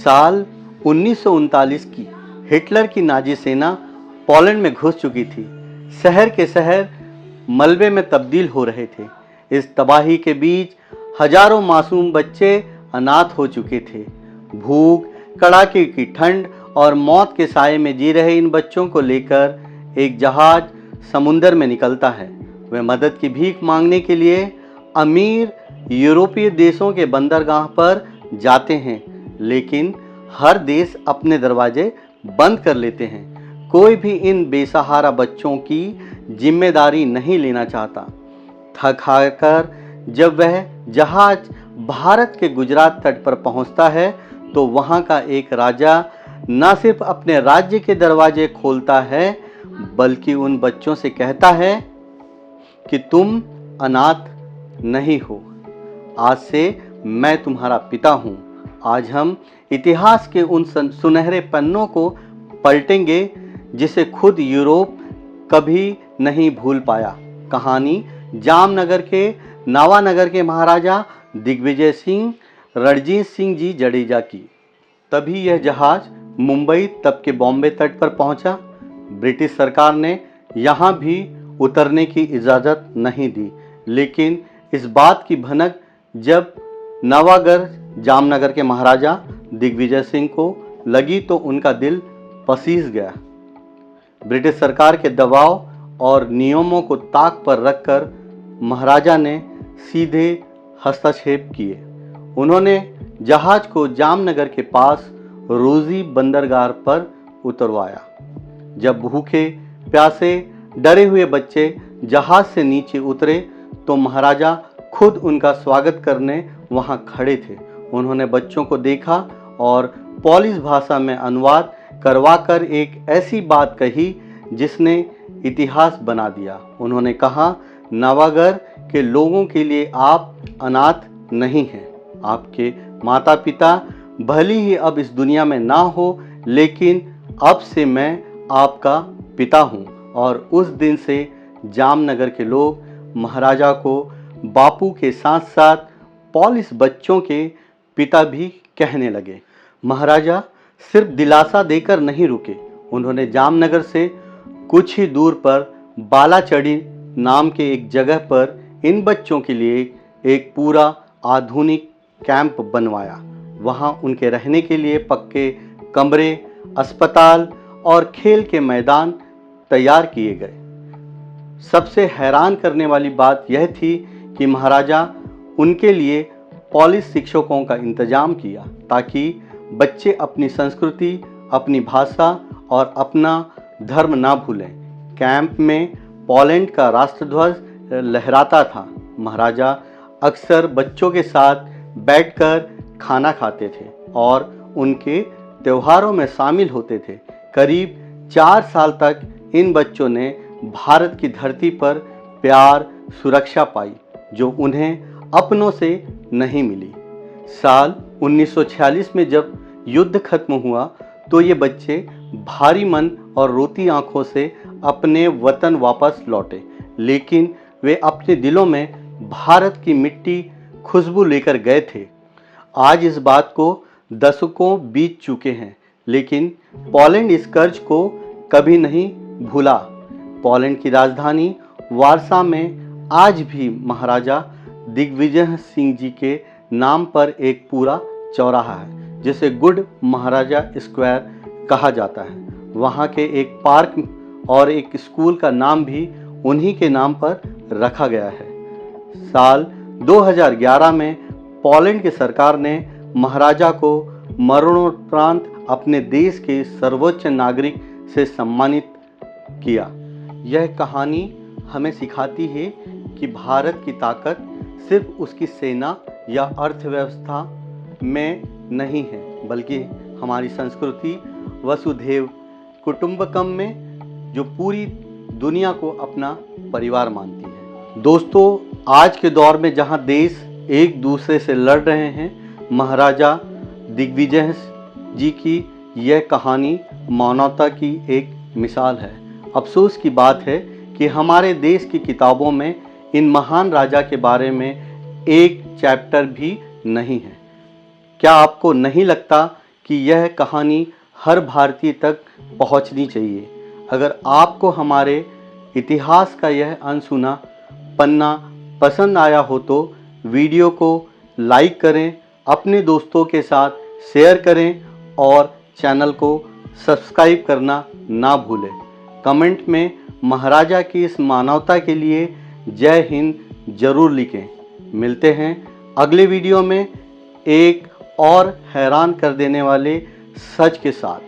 साल 1939 की हिटलर की नाजी सेना पोलैंड में घुस चुकी थी। शहर के शहर मलबे में तब्दील हो रहे थे। इस तबाही के बीच हजारों मासूम बच्चे अनाथ हो चुके थे। भूख, कड़ाके की ठंड और मौत के साए में जी रहे इन बच्चों को लेकर एक जहाज समुंदर में निकलता है। वे मदद की भीख मांगने के लिए अमीर यूरोपीय देशों के बंदरगाह पर जाते हैं, लेकिन हर देश अपने दरवाजे बंद कर लेते हैं। कोई भी इन बेसहारा बच्चों की जिम्मेदारी नहीं लेना चाहता। थक हार कर जब वह जहाज भारत के गुजरात तट पर पहुंचता है तो वहां का एक राजा न सिर्फ अपने राज्य के दरवाजे खोलता है बल्कि उन बच्चों से कहता है कि तुम अनाथ नहीं हो। आज से मैं तुम्हारा पिता हूं। आज हम इतिहास के उन सुनहरे पन्नों को पलटेंगे जिसे खुद यूरोप कभी नहीं भूल पाया। कहानी जामनगर के नावानगर के महाराजा दिग्विजय सिंह रणजीत सिंह जी जडेजा की। तभी यह जहाज मुंबई तब के बॉम्बे तट पर पहुंचा। ब्रिटिश सरकार ने यहाँ भी उतरने की इजाज़त नहीं दी, लेकिन इस बात की भनक जब नवागर जामनगर के महाराजा दिग्विजय सिंह को लगी तो उनका दिल पसीज गया। ब्रिटिश सरकार के दबाव और नियमों को ताक पर रखकर महाराजा ने सीधे हस्तक्षेप किए। उन्होंने जहाज को जामनगर के पास रोजी बंदरगाह पर उतरवाया। जब भूखे प्यासे डरे हुए बच्चे जहाज से नीचे उतरे तो महाराजा खुद उनका स्वागत करने वहां खड़े थे। उन्होंने बच्चों को देखा और पोलिश भाषा में अनुवाद करवाकर एक ऐसी बात कही जिसने इतिहास बना दिया। उन्होंने कहा, नवागर के लोगों के लिए आप अनाथ नहीं हैं। आपके माता पिता भले ही अब इस दुनिया में ना हो, लेकिन अब से मैं आपका पिता हूँ। और उस दिन से जामनगर के लोग महाराजा को बापू के साथ साथ पोलिश बच्चों के पिता भी कहने लगे। महाराजा सिर्फ दिलासा देकर नहीं रुके। उन्होंने जामनगर से कुछ ही दूर पर बालाचड़ी नाम के एक जगह पर इन बच्चों के लिए एक पूरा आधुनिक कैंप बनवाया। वहां उनके रहने के लिए पक्के कमरे, अस्पताल और खेल के मैदान तैयार किए गए। सबसे हैरान करने वाली बात यह थी कि महाराजा उनके लिए पोलिश शिक्षकों का इंतजाम किया ताकि बच्चे अपनी संस्कृति, अपनी भाषा और अपना धर्म ना भूलें। कैंप में पोलैंड का राष्ट्रध्वज लहराता था। महाराजा अक्सर बच्चों के साथ बैठकर खाना खाते थे और उनके त्योहारों में शामिल होते थे। करीब 4 साल तक इन बच्चों ने भारत की धरती पर प्यार, सुरक्षा पाई जो उन्हें अपनों से नहीं मिली। साल 1946 में जब युद्ध खत्म हुआ तो ये बच्चे भारी मन और रोती आंखों से अपने वतन वापस लौटे, लेकिन वे अपने दिलों में भारत की मिट्टी खुशबू लेकर गए थे। आज इस बात को दशकों बीत चुके हैं, लेकिन पोलैंड इस कर्ज को कभी नहीं भूला। पोलैंड की राजधानी वारसा में आज भी महाराजा दिग्विजय सिंह जी के नाम पर एक पूरा चौराहा है जिसे गुड महाराजा स्क्वायर कहा जाता है। वहाँ के एक पार्क और एक स्कूल का नाम भी उन्हीं के नाम पर रखा गया है। साल 2011 में पोलैंड की सरकार ने महाराजा को मरणोपरांत अपने देश के सर्वोच्च नागरिक से सम्मानित किया। यह कहानी हमें सिखाती है कि भारत की ताकत सिर्फ उसकी सेना या अर्थव्यवस्था में नहीं है, बल्कि हमारी संस्कृति वसुधैव कुटुंबकम में जो पूरी दुनिया को अपना परिवार मानती है। दोस्तों, आज के दौर में जहां देश एक दूसरे से लड़ रहे हैं, महाराजा दिग्विजय जी की यह कहानी मानवता की एक मिसाल है। अफसोस की बात है कि हमारे देश की किताबों में इन महान राजा के बारे में एक चैप्टर भी नहीं है। क्या आपको नहीं लगता कि यह कहानी हर भारतीय तक पहुंचनी चाहिए। अगर आपको हमारे इतिहास का यह अनसुना पन्ना पसंद आया हो तो वीडियो को लाइक करें, अपने दोस्तों के साथ शेयर करें और चैनल को सब्सक्राइब करना ना भूलें। कमेंट में महाराजा की इस मानवता के लिए जय हिंद जरूर लिखें। मिलते हैं अगले वीडियो में एक और हैरान कर देने वाले सच के साथ।